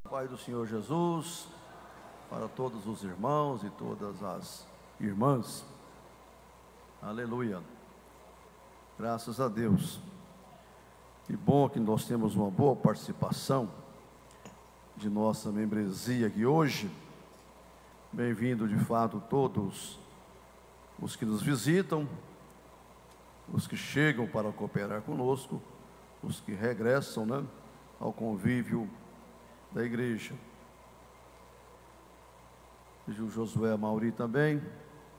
Pai do Senhor Jesus, para todos os irmãos e todas as irmãs. Aleluia. Graças a Deus. Que bom que nós temos uma boa participação de nossa membresia aqui hoje. Bem-vindo de fato todos os que nos visitam, os que chegam para cooperar conosco, os que regressam, ao convívio da igreja. E o Josué Mauri também,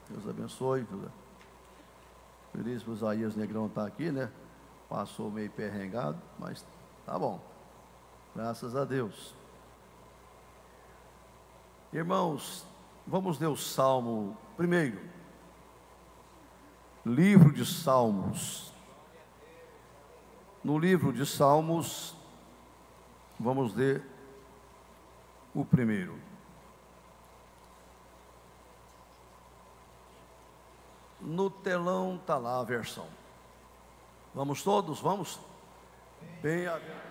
Deus abençoe. Feliz que o Isaías Negrão está aqui, Passou meio perrengado, mas tá bom, graças a Deus. Irmãos, vamos ler o Salmo primeiro, livro de Salmos. No livro de Salmos, vamos ler o primeiro. No telão está lá a versão. Vamos todos, vamos? Bem-aventurado.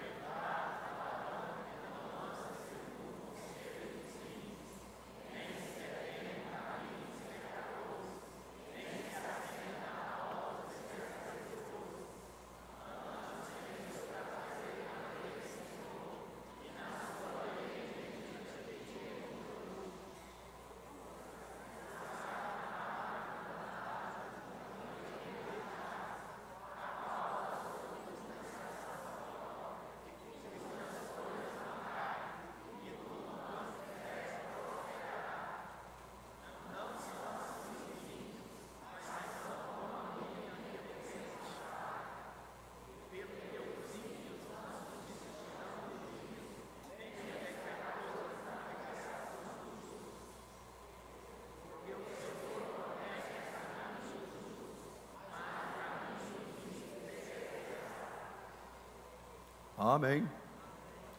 Amém.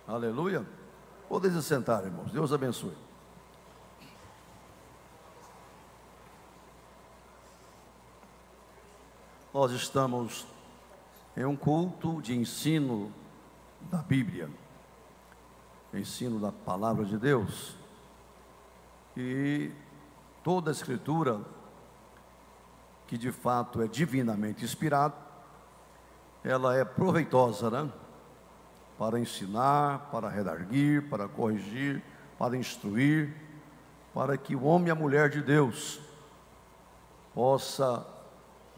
Aleluia. Podem se sentar, irmãos. Deus abençoe. Nós estamos em um culto de ensino da Bíblia, ensino da palavra de Deus. E toda a Escritura, que de fato é divinamente inspirada, ela é proveitosa, para ensinar, para redarguir, para corrigir, para instruir, para que o homem e a mulher de Deus possa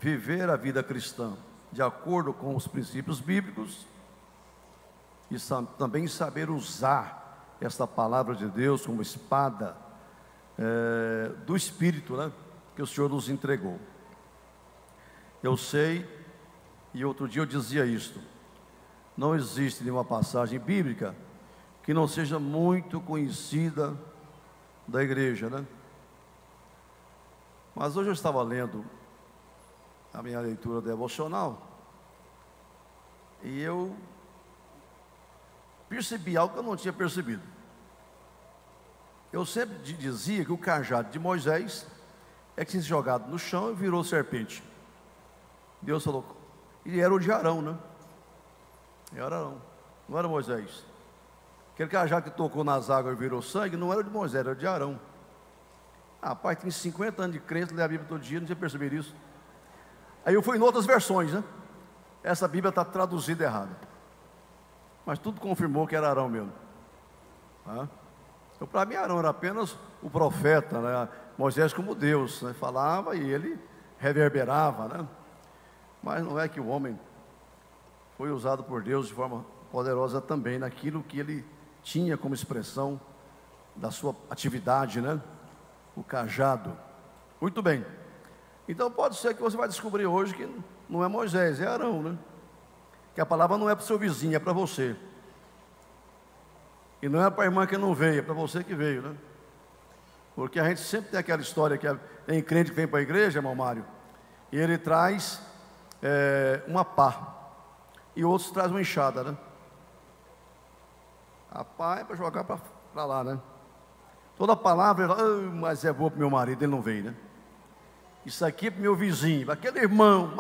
viver a vida cristã de acordo com os princípios bíblicos e também saber usar esta palavra de Deus como espada do Espírito, que o Senhor nos entregou. Eu sei, e outro dia eu dizia isto: não existe nenhuma passagem bíblica que não seja muito conhecida da igreja, Mas hoje eu estava lendo a minha leitura devocional e eu percebi algo que eu não tinha percebido. Eu sempre dizia que o cajado de Moisés é que tinha se jogado no chão e virou serpente. Deus falou, e era o de Arão, Era Arão, não era Moisés. Aquele cajado que tocou nas águas e virou sangue não era de Moisés, era de Arão. Rapaz, tem 50 anos de crença, lê a Bíblia todo dia, não tinha percebido isso. Aí eu fui em outras versões, Essa Bíblia está traduzida errada, mas tudo confirmou que era Arão mesmo. Então, para mim, Arão era apenas o profeta, Moisés como Deus, falava e ele reverberava, Mas não é que o homem foi usado por Deus de forma poderosa também naquilo que ele tinha como expressão da sua atividade, O cajado. Muito bem. Então pode ser que você vai descobrir hoje que não é Moisés, é Arão, Que a palavra não é para o seu vizinho, é para você. E não é para a irmã que não veio, é para você que veio, Porque a gente sempre tem aquela história que tem crente que vem para a igreja, irmão Mário, e ele traz uma pá. E outros trazem uma enxada, A pá é para jogar para lá, Toda palavra, mas é boa para o meu marido, ele não veio, Isso aqui é para o meu vizinho, aquele irmão.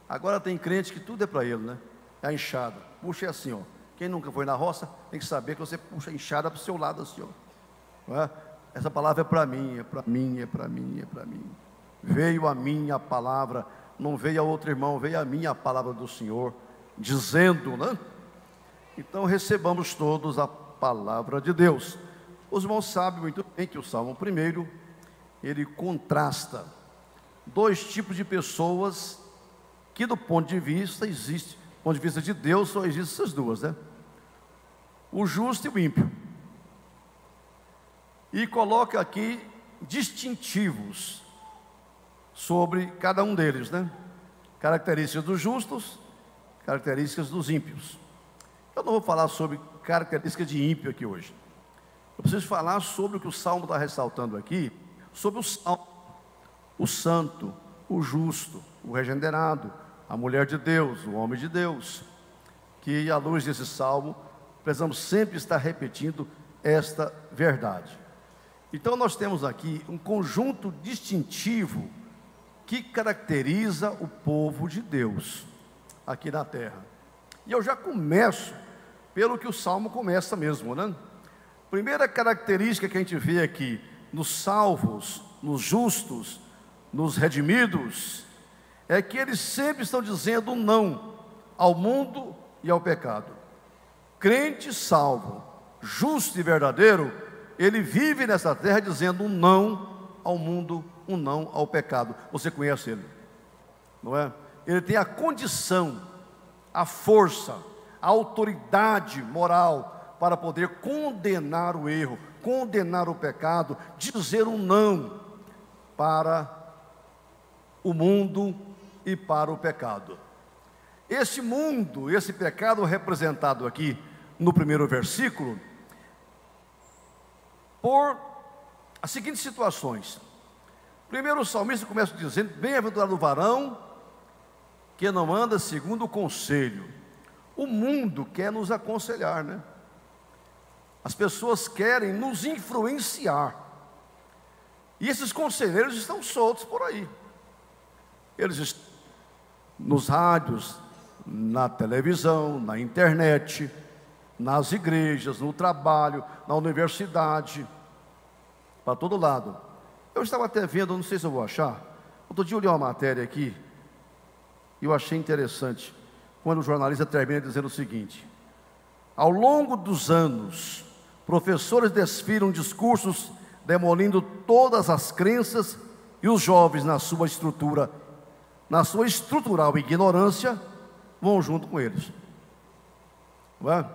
Agora tem crente que tudo é para ele, É a enxada. Puxa, é assim, Quem nunca foi na roça, tem que saber que você puxa a enxada para o seu lado assim, ó. Não é? Essa palavra é para mim, é para mim, é para mim, é para mim. Veio a minha palavra, não veio a outro irmão, veio a minha palavra do Senhor, dizendo, né? Então recebamos todos a palavra de Deus. Os irmãos sabem muito bem que o Salmo 1, ele contrasta dois tipos de pessoas que do ponto de vista existe, do ponto de vista de Deus só existem essas duas, né? O justo e o ímpio. E coloca aqui distintivos sobre cada um deles, né? Características dos justos, características dos ímpios. Eu não vou falar sobre características de ímpio aqui hoje. Eu preciso falar sobre o que o Salmo está ressaltando aqui, sobre o Salmo, o santo, o justo, o regenerado, a mulher de Deus, o homem de Deus, que à luz desse Salmo, precisamos sempre estar repetindo esta verdade. Então nós temos aqui um conjunto distintivo que caracteriza o povo de Deus aqui na terra. E eu já começo pelo que o Salmo começa mesmo, né? Primeira característica que a gente vê aqui nos salvos, nos justos, nos redimidos, é que eles sempre estão dizendo não ao mundo e ao pecado. Crente salvo, justo e verdadeiro, ele vive nessa terra dizendo um não ao mundo, um não ao pecado. Você conhece ele, não é? Ele tem a condição, a força, a autoridade moral para poder condenar o erro, condenar o pecado, dizer um não para o mundo e para o pecado. Esse mundo, esse pecado representado aqui no primeiro versículo, por as seguintes situações. Primeiro o salmista começa dizendo: bem-aventurado o varão que não anda segundo o conselho. O mundo quer nos aconselhar, né? As pessoas querem nos influenciar. E esses conselheiros estão soltos por aí. Eles estão nos rádios, na televisão, na internet, nas igrejas, no trabalho, na universidade, para todo lado. Eu estava até vendo, não sei se eu vou achar, outro dia eu li uma matéria aqui, e eu achei interessante, quando o jornalista termina dizendo o seguinte: ao longo dos anos, professores desfilam discursos demolindo todas as crenças, e os jovens na sua estrutural ignorância, vão junto com eles. Não é?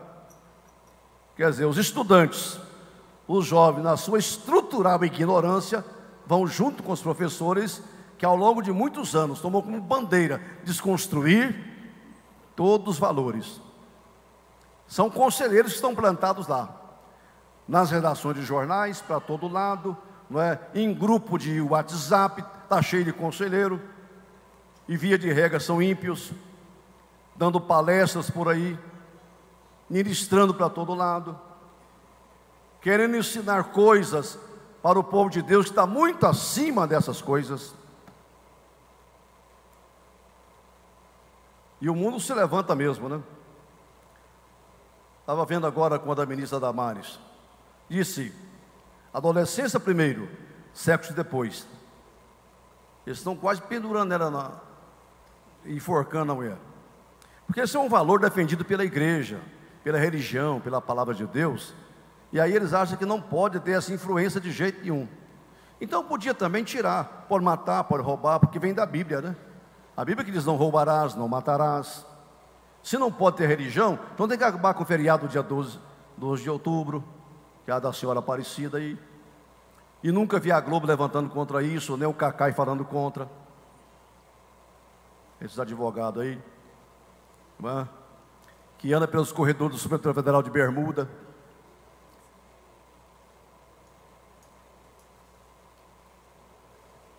Quer dizer, os estudantes, os jovens na sua estrutural ignorância, vão junto com os professores, que ao longo de muitos anos tomou como bandeira desconstruir todos os valores. São conselheiros que estão plantados lá, nas redações de jornais, para todo lado, não é? Em grupo de WhatsApp, está cheio de conselheiro, e via de regra são ímpios, dando palestras por aí, ministrando para todo lado, querendo ensinar coisas para o povo de Deus que está muito acima dessas coisas. E o mundo se levanta mesmo, né? Estava vendo agora com a da ministra Damares. Disse: adolescência primeiro, sexo depois. Eles estão quase pendurando ela enforcando a mulher. Porque esse é um valor defendido pela igreja, pela religião, pela palavra de Deus. E aí eles acham que não pode ter essa influência de jeito nenhum. Então podia também tirar, pode matar, pode roubar, porque vem da Bíblia, né? A Bíblia que diz: não roubarás, não matarás. Se não pode ter religião, então tem que acabar com o feriado dia 12 de outubro, que é a da Senhora Aparecida aí. E nunca vi a Globo levantando contra isso, nem o Cacai falando contra. Esses advogados aí, não é? Que anda pelos corredores do Supremo Tribunal Federal de Bermuda.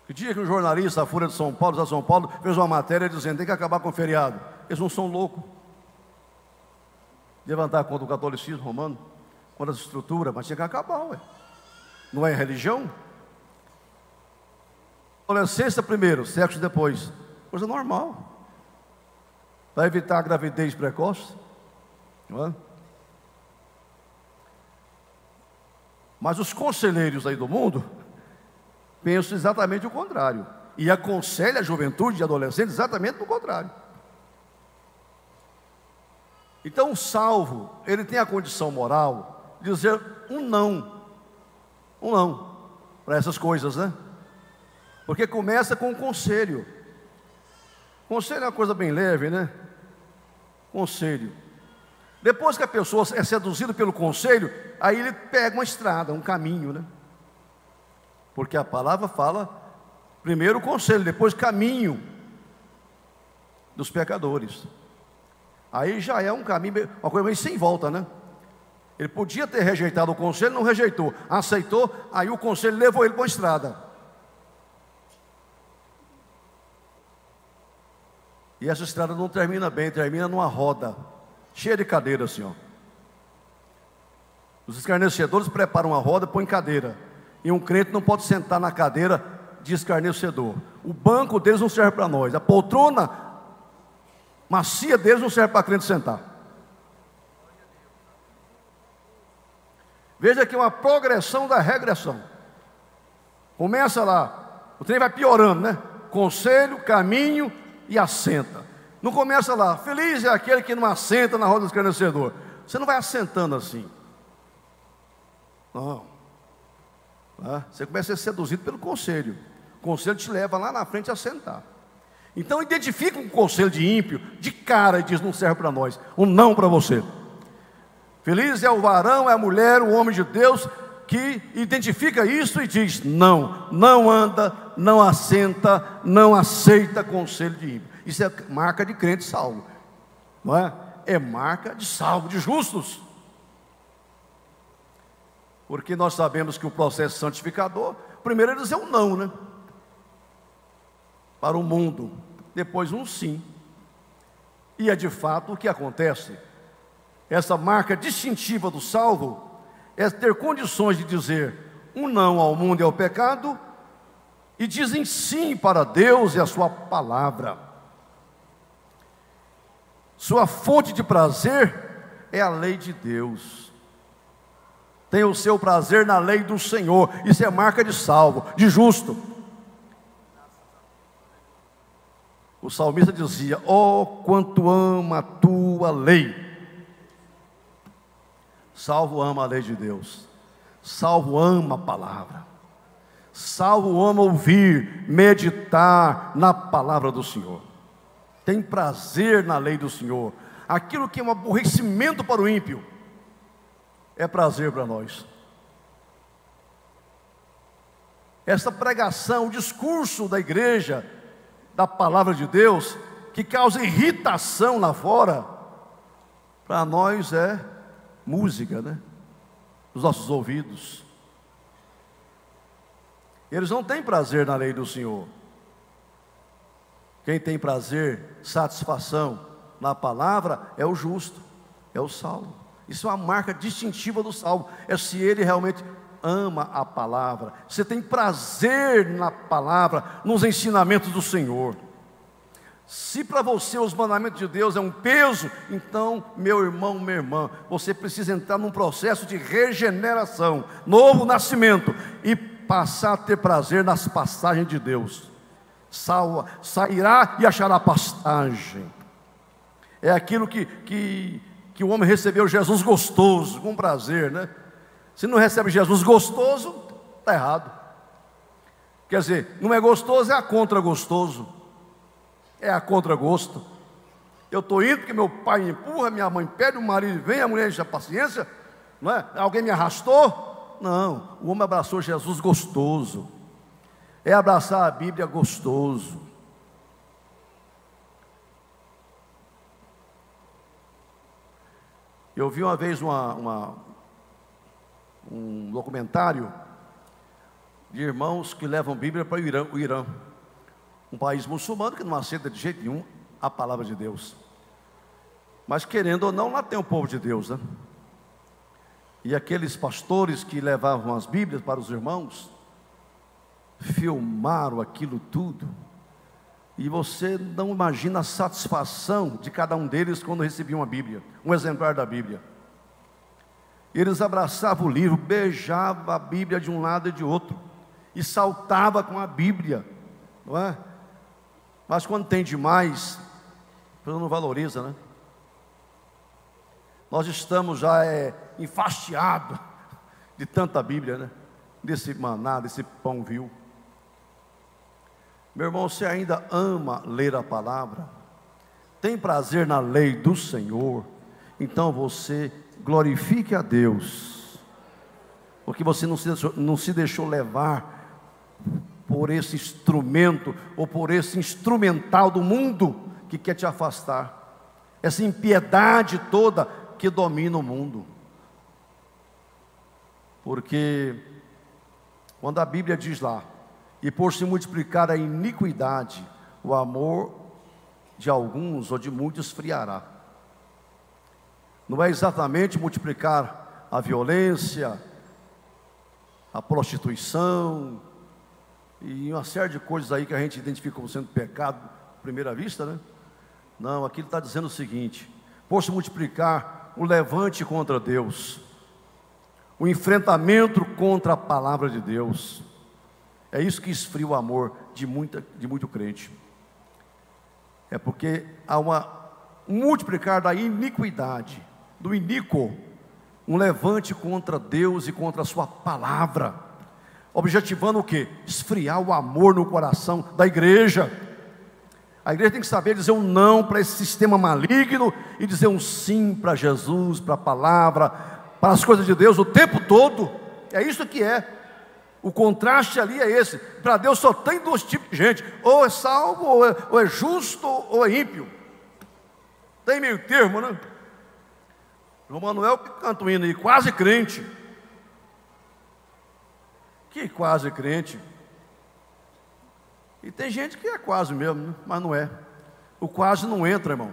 Que dia que um jornalista, a Folha de São Paulo, da São Paulo, fez uma matéria dizendo: tem que acabar com o feriado. Eles não são loucos. Levantar contra o catolicismo romano, contra essa estrutura, mas tinha que acabar, ué. Não é religião? Adolescência primeiro, sexo depois. Coisa normal. Para evitar a gravidez precoce, não é? Mas os conselheiros aí do mundo pensam exatamente o contrário, e aconselham a juventude e adolescentes exatamente o contrário. Então o salvo, ele tem a condição moral de dizer um não para essas coisas, né? Porque começa com um conselho. Conselho é uma coisa bem leve, né? Conselho. Depois que a pessoa é seduzida pelo conselho, aí ele pega uma estrada, um caminho, né? Porque a palavra fala primeiro conselho, depois caminho dos pecadores. Aí já é um caminho, uma coisa meio sem volta, né? Ele podia ter rejeitado o conselho, não rejeitou, aceitou, aí o conselho levou ele para uma estrada. E essa estrada não termina bem, termina numa roda, cheia de cadeira assim, ó. Os escarnecedores preparam uma roda, põem cadeira. E um crente não pode sentar na cadeira de escarnecedor. O banco deles não serve para nós. A poltrona macia deles não serve para crente sentar. Veja aqui uma progressão da regressão. Começa lá, o trem vai piorando, né? Conselho, caminho e assenta. Não começa lá, feliz é aquele que não assenta na roda do escarnecedor. Você não vai assentando assim. Não. Você começa a ser seduzido pelo conselho. O conselho te leva lá na frente a sentar. Então identifica um conselho de ímpio de cara e diz: não serve para nós, um não para você. Feliz é o varão, é a mulher, o homem de Deus que identifica isso e diz: não, não anda, não assenta, não aceita conselho de ímpio. Isso é marca de crente salvo, não é? É marca de salvo, de justos. Porque nós sabemos que o processo santificador, primeiro é dizer um não, né? Para o mundo, depois um sim. E é de fato o que acontece. Essa marca distintiva do salvo é ter condições de dizer um não ao mundo e ao pecado, e dizem sim para Deus e a sua palavra. Sua fonte de prazer é a lei de Deus. Tem o seu prazer na lei do Senhor. Isso é marca de salvo, de justo. O salmista dizia: oh, quanto ama a tua lei. Salvo ama a lei de Deus. Salvo ama a palavra. Salvo ama ouvir, meditar na palavra do Senhor. Tem prazer na lei do Senhor. Aquilo que é um aborrecimento para o ímpio é prazer para nós. Essa pregação, o discurso da igreja, da palavra de Deus, que causa irritação lá fora, para nós é música, né? Nos nossos ouvidos. Eles não têm prazer na lei do Senhor. Quem tem prazer, satisfação na palavra é o justo, é o salvo. Isso é uma marca distintiva do salvo. É se ele realmente ama a palavra. Você tem prazer na palavra, nos ensinamentos do Senhor. Se para você os mandamentos de Deus é um peso, então, meu irmão, minha irmã, você precisa entrar num processo de regeneração, novo nascimento, e passar a ter prazer nas passagens de Deus. Sairá e achará pastagem. É aquilo que o homem recebeu Jesus gostoso, com prazer, né? Se não recebe Jesus gostoso, está errado. Quer dizer, não é gostoso, é a contra gostoso. É a contra gosto. Eu estou indo porque meu pai me empurra, minha mãe pede, o marido vem, a mulher enche a paciência, não é? Alguém me arrastou? Não, o homem abraçou Jesus gostoso. É abraçar a Bíblia gostoso. Eu vi uma vez um documentário de irmãos que levam Bíblia para o Irã, um país muçulmano que não aceita de jeito nenhum a palavra de Deus. Mas querendo ou não, lá tem o povo de Deus, né? E aqueles pastores que levavam as Bíblias para os irmãos, filmaram aquilo tudo. E você não imagina a satisfação de cada um deles quando recebia uma Bíblia, um exemplar da Bíblia. Eles abraçavam o livro, beijavam a Bíblia de um lado e de outro, e saltava com a Bíblia, não é? Mas quando tem demais, a pessoa não valoriza, né? Nós estamos já enfastiados de tanta Bíblia, né? Desse maná, desse pão vil. Meu irmão, você ainda ama ler a palavra? Tem prazer na lei do Senhor? Então você glorifique a Deus, porque você não se deixou levar por esse instrumento, ou por esse instrumental do mundo que quer te afastar, essa impiedade toda que domina o mundo. Porque quando a Bíblia diz lá, e por se multiplicar a iniquidade, o amor de alguns ou de muitos esfriará. Não é exatamente multiplicar a violência, a prostituição e uma série de coisas aí que a gente identifica como sendo pecado à primeira vista, né? Não, aqui ele está dizendo o seguinte: por se multiplicar o levante contra Deus, o enfrentamento contra a palavra de Deus, é isso que esfria o amor de muito crente. É porque há um multiplicar da iniquidade, do iníquo, um levante contra Deus e contra a sua palavra, objetivando o quê? Esfriar o amor no coração da igreja. A igreja tem que saber dizer um não para esse sistema maligno e dizer um sim para Jesus, para a palavra, para as coisas de Deus o tempo todo. É isso que é. O contraste ali é esse. Para Deus só tem dois tipos de gente: ou é salvo, ou é justo, ou é ímpio. Tem meio termo, né? João Manuel que canta um hino aí, quase crente. Que quase crente? E tem gente que é quase mesmo, né? Mas não é. O quase não entra, irmão.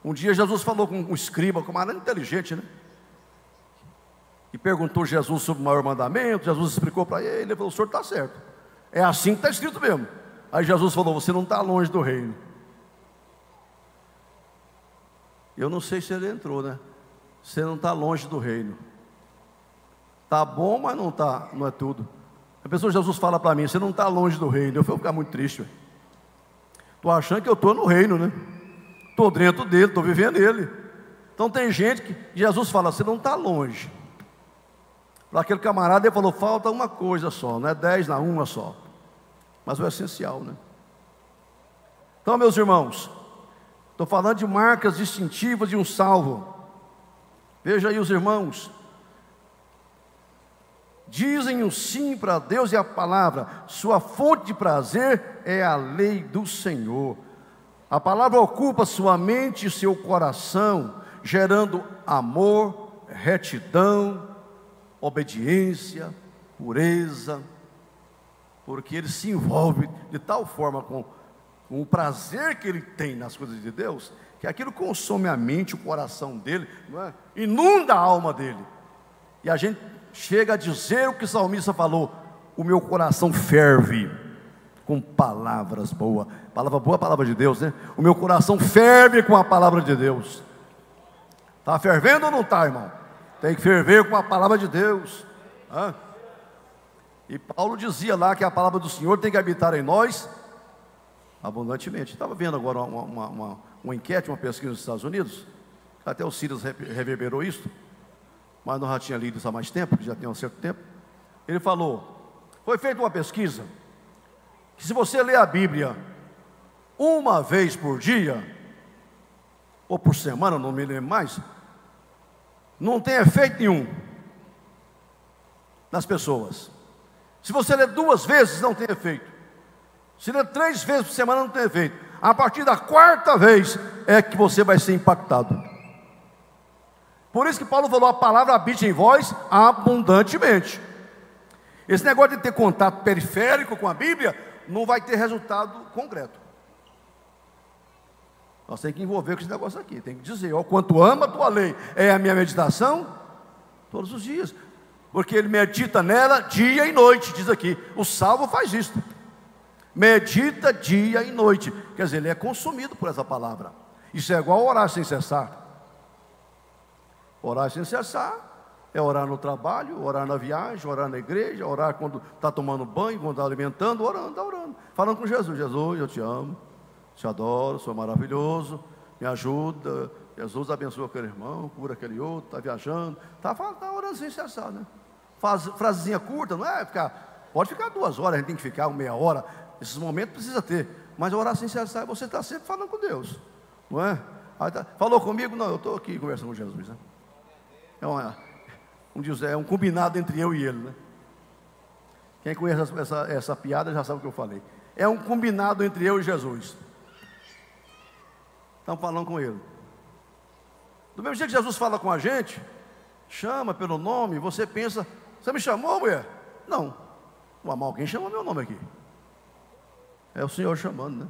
Um dia Jesus falou com um escriba, com um cara inteligente, né? E perguntou Jesus sobre o maior mandamento. Jesus explicou para ele, ele falou: o senhor está certo, é assim que está escrito mesmo. Aí Jesus falou: você não está longe do reino. Eu não sei se ele entrou, né? Você não está longe do reino. Está bom, mas não está, não é tudo. A pessoa, Jesus fala para mim: você não está longe do reino. Eu vou ficar muito triste. Estou achando que eu estou no reino, né? Estou dentro dele, estou vivendo ele. Então tem gente que Jesus fala: você não está longe. Para aquele camarada ele falou: falta uma coisa só, não é 10, não, uma só. Mas o essencial, né? Então, meus irmãos, estou falando de marcas distintivas de um salvo. Veja aí os irmãos. Dizem o sim para Deus e a palavra. Sua fonte de prazer é a lei do Senhor. A palavra ocupa sua mente e seu coração, gerando amor, retidão, obediência, pureza, porque ele se envolve de tal forma com o prazer que ele tem nas coisas de Deus, que aquilo consome a mente, o coração dele, não é? Inunda a alma dele. E a gente chega a dizer o que o salmista falou: o meu coração ferve com palavras boas. Palavra boa é a palavra de Deus, né? O meu coração ferve com a palavra de Deus. Está fervendo ou não está, irmão? Tem que ferver com a palavra de Deus. E Paulo dizia lá que a palavra do Senhor tem que habitar em nós abundantemente. Estava vendo agora uma enquete, uma pesquisa nos Estados Unidos. Até o Silas reverberou isso, mas não já tinha lido isso há mais tempo, que já tem um certo tempo. Ele falou: foi feita uma pesquisa que se você ler a Bíblia uma vez por dia, ou por semana, não me lembro mais, não tem efeito nenhum nas pessoas. Se você ler 2 vezes, não tem efeito. Se ler 3 vezes por semana, não tem efeito. A partir da 4ª vez é que você vai ser impactado. Por isso que Paulo falou: a palavra habite em vós abundantemente. Esse negócio de ter contato periférico com a Bíblia não vai ter resultado concreto. Nós temos que envolver com esse negócio aqui. Tem que dizer: ó, quanto ama a tua lei, é a minha meditação todos os dias, porque ele medita nela dia e noite. Diz aqui, o salvo faz isso, medita dia e noite. Quer dizer, ele é consumido por essa palavra. Isso é igual orar sem cessar. Orar sem cessar É orar no trabalho, orar na viagem, orar na igreja, orar quando está tomando banho, quando está alimentando, orando, está orando. Falando com Jesus: Jesus, eu te amo, te adoro, sou maravilhoso, me ajuda. Jesus abençoa aquele irmão, cura aquele outro, está viajando. Está orando sem cessar, né? Frasezinha curta, não é ficar, pode ficar 2 horas, a gente tem que ficar 1/2 hora. Esses momentos precisa ter, mas orar sem cessar, você está sempre falando com Deus, não é? Falou comigo? Não, eu estou aqui conversando com Jesus, né? É um combinado entre eu e ele, né? Quem conhece essa piada já sabe o que eu falei. É um combinado entre eu e Jesus. Estamos falando com ele. Do mesmo jeito que Jesus fala com a gente, chama pelo nome, você pensa: você me chamou, mulher? Não. Mas alguém chama meu nome aqui. É o Senhor chamando, né?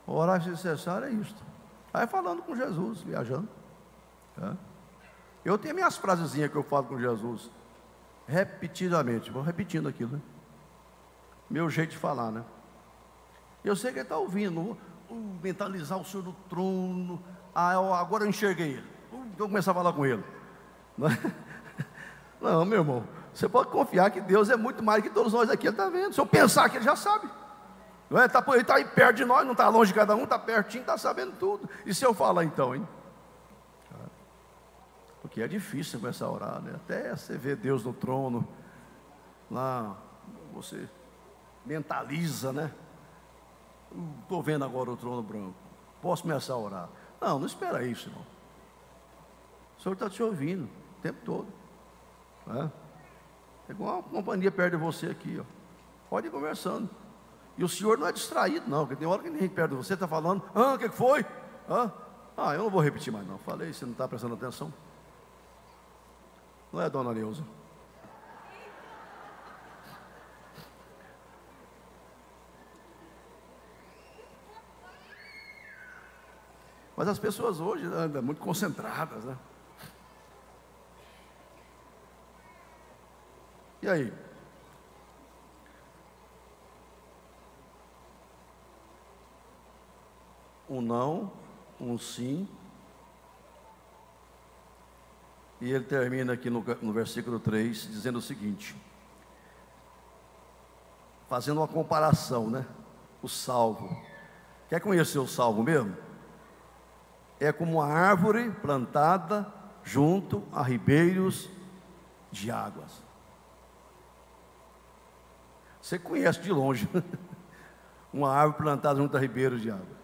Orar sem cessar é isto. Aí falando com Jesus, viajando. Eu tenho minhas frasezinhas que eu falo com Jesus repetidamente, vou repetindo aquilo, né? Meu jeito de falar, né? Eu sei que ele está ouvindo. Vou mentalizar o Senhor no trono. Agora eu enxerguei ele. Vou começar a falar com ele. Não, meu irmão, você pode confiar que Deus é muito mais que todos nós aqui. Ele está vendo. Se eu pensar que ele já sabe, não é? Ele está aí perto de nós, não está longe de cada um, está pertinho, está sabendo tudo. E se eu falar então, hein? Porque é difícil começar a orar, né? Até você ver Deus no trono, lá, você mentaliza, né? Estou vendo agora o trono branco, posso começar a orar? Não espera isso, irmão. O Senhor está te ouvindo o tempo todo, né? É igual uma companhia perto de você aqui, ó. Pode ir conversando. E o Senhor não é distraído, não, porque tem hora que ninguém perto de você está falando: o que foi? Eu não vou repetir mais, não. Falei, você não está prestando atenção. Não é, dona Neuza? Mas as pessoas hoje andam muito concentradas, né? E aí? Um não, um sim. E ele termina aqui no versículo 3, dizendo o seguinte, fazendo uma comparação, né? O salvo. Quer conhecer o salvo mesmo? É como uma árvore plantada junto a ribeiros de águas. Você conhece de longe uma árvore plantada junto a ribeiros de água.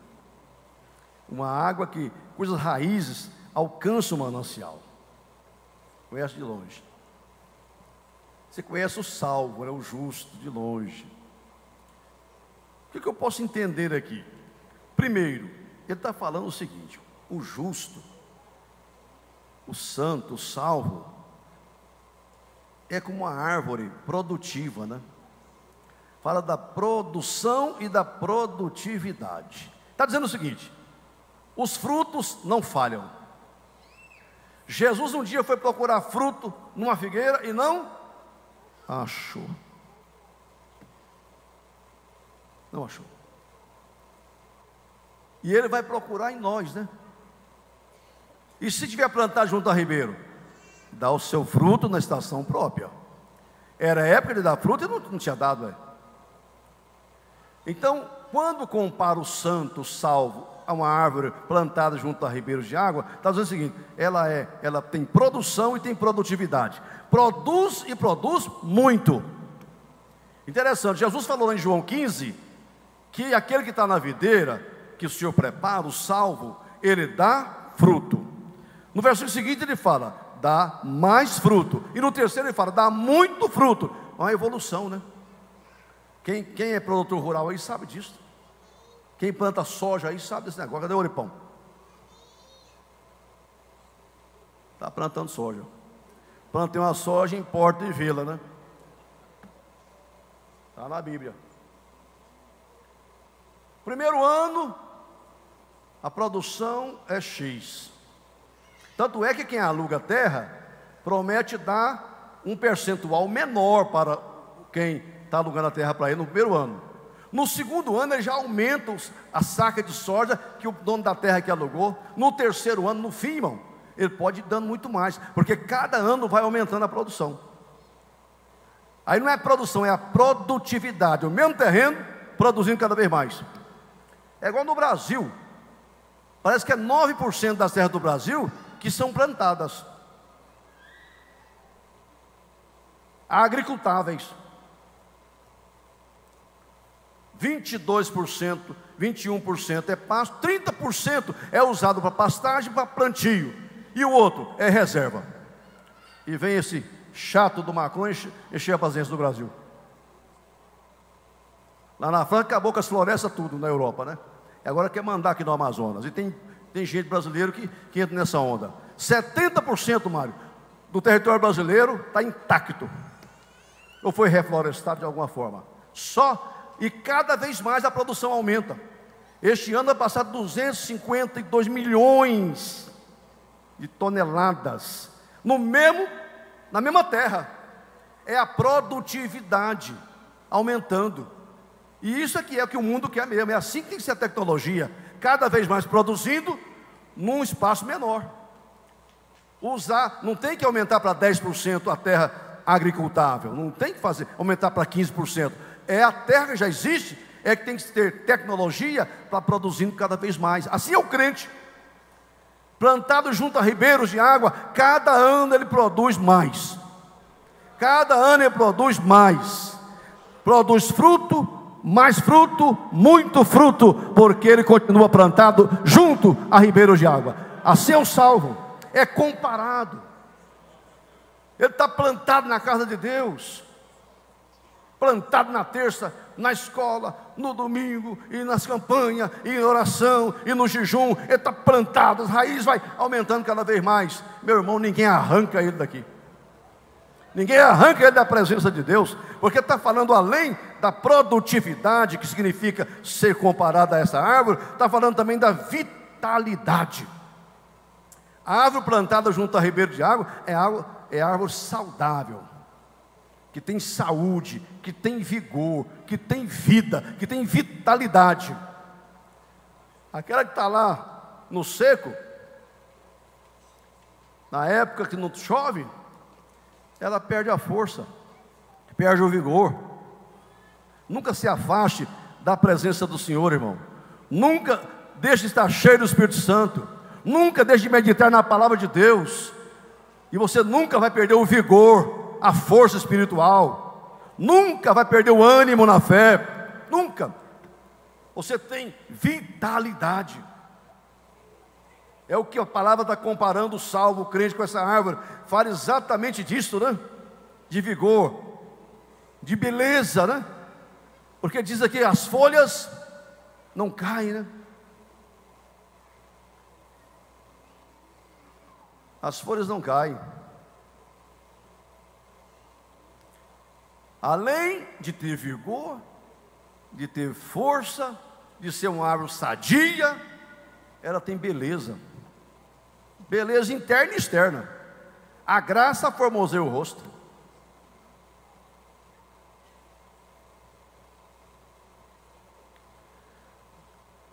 Uma água cujas raízes alcançam o manancial. Conhece de longe. Você conhece o salvo, né, o justo, de longe. O que eu posso entender aqui? Primeiro, ele está falando o seguinte: o justo, o santo, o salvo, é como uma árvore produtiva, né? Fala da produção e da produtividade. Está dizendo o seguinte: os frutos não falham. Jesus um dia foi procurar fruto numa figueira e não achou. Não achou. E ele vai procurar em nós, né? E se tiver plantado junto a ribeiro, dá o seu fruto na estação própria. Era a época de dar fruto e não tinha dado, é. Então, quando compara o santo, o salvo, a uma árvore plantada junto a ribeiros de água, está dizendo o seguinte: ela tem produção e tem produtividade. Produz e produz muito. Interessante, Jesus falou lá em João 15, que aquele que está na videira, que o Senhor prepara, o salvo, ele dá fruto. No versículo seguinte ele fala: dá mais fruto. E no terceiro ele fala: dá muito fruto. Uma evolução, né? Quem é produtor rural aí sabe disso. Quem planta soja aí sabe desse negócio. Cadê o Oripão? Está plantando soja. Plantei uma soja em Porto de Vila, né? Está na Bíblia. Primeiro ano, a produção é X. Tanto é que quem aluga a terra promete dar um percentual menor para quem está alugando a terra para ele no primeiro ano. No segundo ano ele já aumenta a saca de soja que o dono da terra que alugou. No terceiro ano, no fim, irmão, ele pode ir dando muito mais, porque cada ano vai aumentando a produção. Aí não é produção, é a produtividade, o mesmo terreno produzindo cada vez mais. É igual no Brasil, parece que é 9% das terras do Brasil que são plantadas, agricultáveis. 22%, 21% é pasto, 30% é usado para pastagem, para plantio, e o outro é reserva. E vem esse chato do Macron encher a paciência do Brasil. Lá na França acabou com as florestas tudo, na Europa, né? E agora quer mandar aqui no Amazonas. E tem gente brasileiro que entra nessa onda. 70%, Mário, do território brasileiro está intacto, ou foi reflorestado de alguma forma. E cada vez mais a produção aumenta. Este ano vai passar 252 milhões de toneladas na mesma terra. É a produtividade aumentando. E isso aqui é o que o mundo quer mesmo. É assim que tem que ser a tecnologia, cada vez mais produzindo num espaço menor. Não tem que aumentar para 10% a terra agricultável, não tem que aumentar para 15%. É a terra que já existe, é que tem que ter tecnologia para produzindo cada vez mais. Assim é o crente, plantado junto a ribeiros de água, cada ano ele produz mais. Cada ano ele produz mais. Produz fruto, mais fruto, muito fruto, porque ele continua plantado junto a ribeiros de água. Assim é o salvo, é comparado. Ele está plantado na casa de Deus, plantado na terça, na escola, no domingo, e nas campanhas, e na oração, e no jejum. Ele está plantado, as raízes vai aumentando cada vez mais. Meu irmão, ninguém arranca ele daqui. Ninguém arranca ele da presença de Deus, porque está falando além da produtividade, que significa ser comparado a essa árvore, está falando também da vitalidade. A árvore plantada junto a ribeiro de água é árvore saudável, que tem saúde, que tem vigor, que tem vida, que tem vitalidade. Aquela que está lá no seco, na época que não chove, ela perde a força, perde o vigor. Nunca se afaste da presença do Senhor, irmão. Nunca deixe de estar cheio do Espírito Santo. Nunca deixe de meditar na palavra de Deus. E você nunca vai perder o vigor, a força espiritual. Nunca vai perder o ânimo na fé. Nunca. Você tem vitalidade. É o que a palavra está comparando o salvo, o crente com essa árvore. Fala exatamente disso, né? De vigor, de beleza, né? Porque diz aqui, as folhas não caem, né? As folhas não caem. Além de ter vigor, de ter força, de ser uma árvore sadia, ela tem beleza. Beleza interna e externa. A graça formoseia o rosto.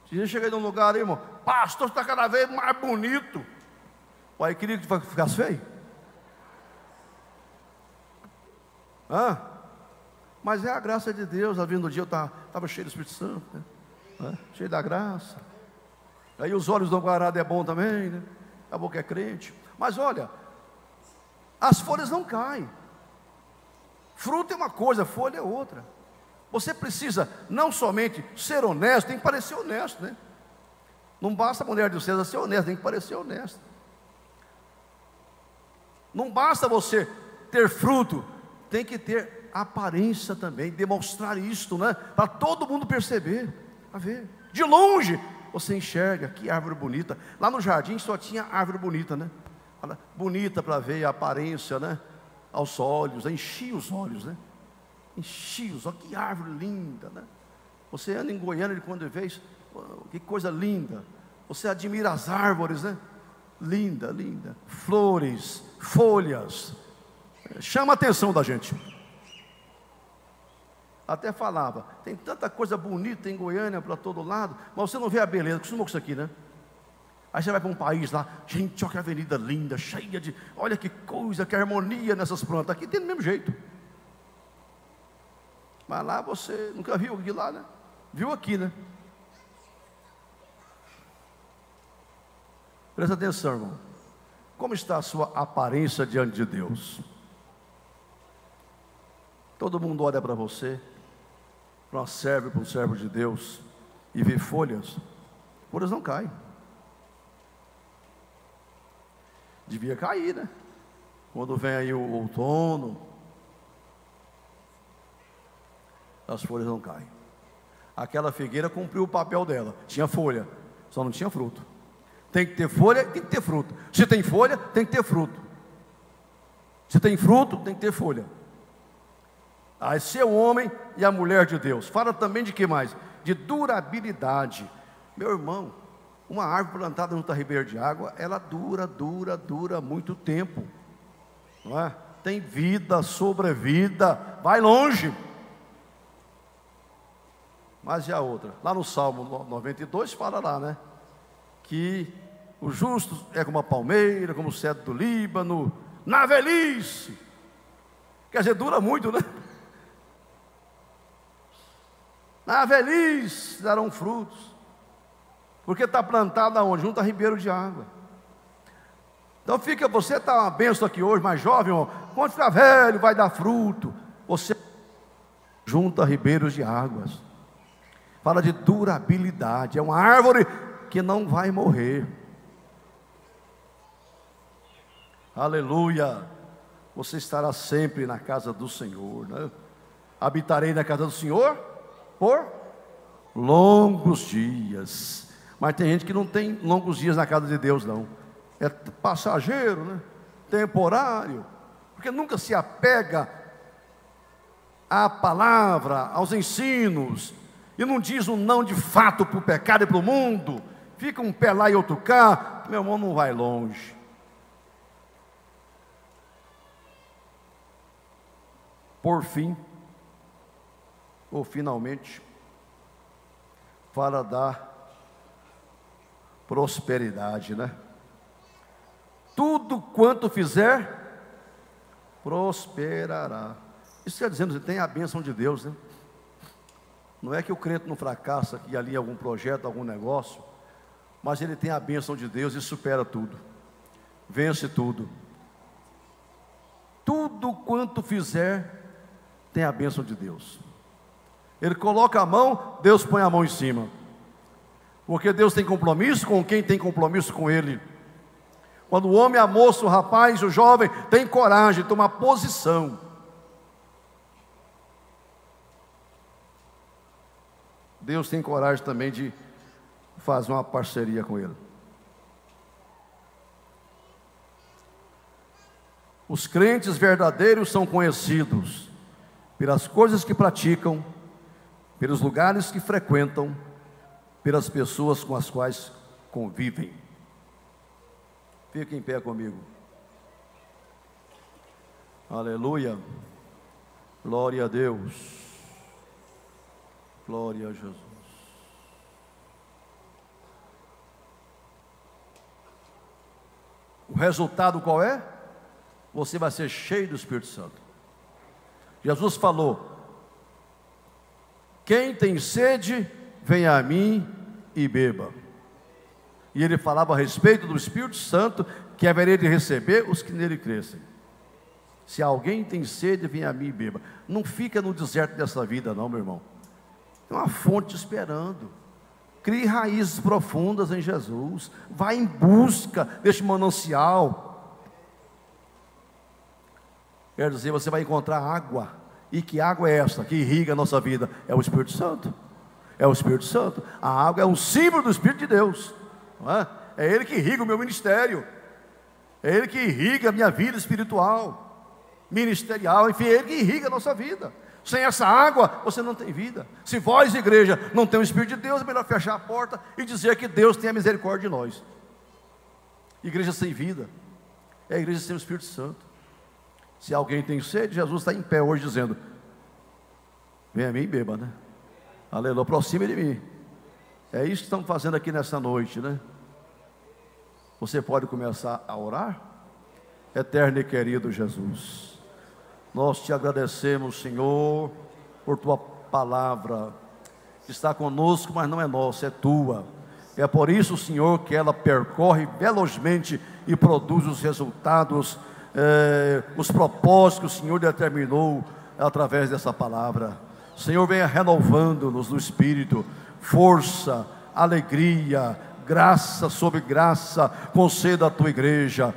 Se cheguei num lugar aí, irmão, pastor, está cada vez mais bonito. Aí queria que ficasse feio. Mas é a graça de Deus. Havia no dia eu estava cheio do Espírito Santo, né? Cheio da graça. Aí os olhos do guarda é bom também, né? A boca é crente. Mas olha, as folhas não caem. Fruto é uma coisa, folha é outra. Você precisa não somente ser honesto, tem que parecer honesto, né? Não basta a mulher de César ser honesta, tem que parecer honesto. Não basta você ter fruto, tem que ter aparência também, demonstrar isto, né? Para todo mundo perceber, a ver. De longe você enxerga, que árvore bonita. Lá no jardim só tinha árvore bonita, né? Bonita para ver a aparência, né? Aos olhos, enchia os olhos, né? Enchia os olhos, que árvore linda, né? Você anda em Goiânia de quando vez, que coisa linda. Você admira as árvores, né? Linda, linda. Flores, folhas. Chama a atenção da gente. Até falava, tem tanta coisa bonita em Goiânia para todo lado, mas você não vê a beleza. Acostumou com isso aqui, né? Aí você vai para um país lá, gente, olha que avenida linda, cheia de, olha que coisa, que harmonia nessas plantas. Aqui tem do mesmo jeito. Mas lá você nunca viu de lá, né? Viu aqui, né? Presta atenção, irmão. Como está a sua aparência diante de Deus? Todo mundo olha para você, para um servo de Deus, e vê folhas. Folhas não caem. Devia cair, né? Quando vem aí o outono, as folhas não caem. Aquela figueira cumpriu o papel dela. Tinha folha, só não tinha fruto. Tem que ter folha, tem que ter fruto. Se tem folha, tem que ter fruto. Se tem fruto, tem que ter folha. Aí ser o homem e a mulher de Deus. Fala também de que mais? De durabilidade. Meu irmão, uma árvore plantada junto à ribeira de água, ela dura muito tempo. Não é? Tem vida, sobrevida, vai longe. Mas e a outra? Lá no Salmo 92 fala lá, né? Que o justo é como a palmeira, como o cedro do Líbano, na velhice. Quer dizer, dura muito, né? Na velhice darão frutos. Porque está plantado aonde? Junto a ribeiro de água. Então você está uma bênção aqui hoje, mais jovem, ó. Quando ficar velho, vai dar fruto. Você junto a ribeiros de águas. Fala de durabilidade. É uma árvore que não vai morrer. Aleluia. Você estará sempre na casa do Senhor, né? Habitarei na casa do Senhor por longos dias. Mas tem gente que não tem longos dias na casa de Deus, não. É passageiro, né? Temporário. Porque nunca se apega à palavra, aos ensinos. E não diz um não de fato para o pecado e para o mundo. Fica um pé lá e outro cá. Meu irmão, não vai longe. Por fim, ou finalmente, fala da prosperidade, né? Tudo quanto fizer, prosperará. Isso quer dizer, você tem a bênção de Deus, né? Não é que o crente não fracassa aqui e ali em algum projeto, algum negócio, mas ele tem a bênção de Deus e supera tudo, vence tudo. Tudo quanto fizer, tem a bênção de Deus. Ele coloca a mão, Deus põe a mão em cima. Porque Deus tem compromisso com quem tem compromisso com Ele. Quando o homem, a moça, o rapaz, o jovem tem coragem de tomar posição, Deus tem coragem também de fazer uma parceria com Ele. Os crentes verdadeiros são conhecidos pelas coisas que praticam, pelos lugares que frequentam, pelas pessoas com as quais convivem. Fique em pé comigo. Aleluia. Glória a Deus. Glória a Jesus. O resultado qual é? Você vai ser cheio do Espírito Santo. Jesus falou: quem tem sede, venha a mim e beba. E ele falava a respeito do Espírito Santo, que haveria de receber os que nele crescem. Se alguém tem sede, venha a mim e beba. Não fica no deserto dessa vida não, meu irmão. Tem uma fonte esperando. Crie raízes profundas em Jesus. Vá em busca deste manancial. Quer dizer, você vai encontrar água. E que água é essa que irriga a nossa vida? É o Espírito Santo. É o Espírito Santo. A água é um símbolo do Espírito de Deus, não é? É Ele que irriga o meu ministério. É Ele que irriga a minha vida espiritual, ministerial. Enfim, é Ele que irriga a nossa vida. Sem essa água, você não tem vida. Se vós, igreja, não tem o Espírito de Deus, é melhor fechar a porta e dizer que Deus tem a misericórdia de nós. Igreja sem vida é a igreja sem o Espírito Santo. Se alguém tem sede, Jesus está em pé hoje dizendo: venha a mim e beba, né? Aleluia, aproxime de mim. É isso que estamos fazendo aqui nessa noite, né? Você pode começar a orar? Eterno e querido Jesus, nós te agradecemos, Senhor, por tua palavra. Está conosco, mas não é nossa, é tua. É por isso, Senhor, que ela percorre velozmente e produz os resultados, os propósitos que o Senhor determinou através dessa palavra. Senhor, venha renovando-nos no Espírito, força, alegria, graça sobre graça, conceda a tua igreja.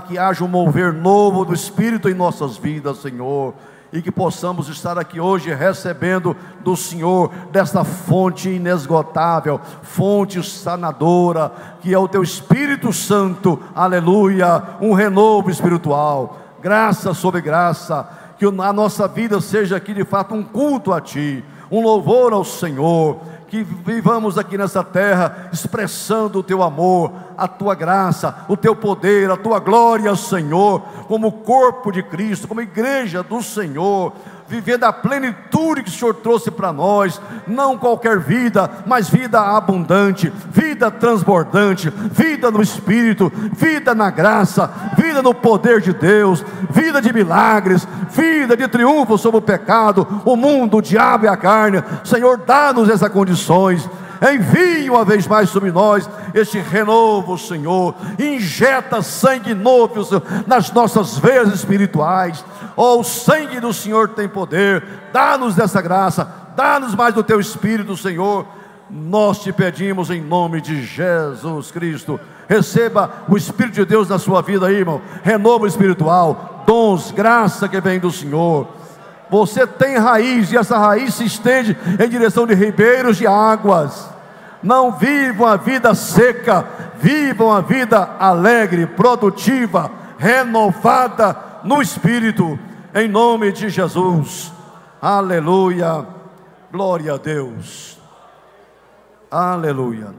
Que haja um mover novo do Espírito em nossas vidas, Senhor, e que possamos estar aqui hoje recebendo do Senhor, desta fonte inesgotável, fonte sanadora, que é o teu Espírito Santo, aleluia, um renovo espiritual, graça sobre graça, que a nossa vida seja aqui de fato um culto a Ti, um louvor ao Senhor, que vivamos aqui nessa terra expressando o Teu amor, a Tua graça, o Teu poder, a Tua glória, Senhor, como corpo de Cristo, como igreja do Senhor, vivendo a plenitude que o Senhor trouxe para nós, não qualquer vida, mas vida abundante, vida transbordante, vida no Espírito, vida na graça, vida no poder de Deus, vida de milagres, vida de triunfo sobre o pecado, o mundo, o diabo e a carne. Senhor, dá-nos essas condições. Envie uma vez mais sobre nós este renovo, Senhor. Injeta sangue novo, Senhor, nas nossas veias espirituais. O sangue do Senhor tem poder. Dá-nos dessa graça, dá-nos mais do Teu Espírito, Senhor. Nós te pedimos em nome de Jesus Cristo. Receba o Espírito de Deus na sua vida aí, irmão. Renovo espiritual, dons, graça que vem do Senhor. Você tem raiz, e essa raiz se estende em direção de ribeiros de águas. Não vivam a vida seca, vivam a vida alegre, produtiva, renovada no Espírito, em nome de Jesus. Aleluia, glória a Deus, aleluia.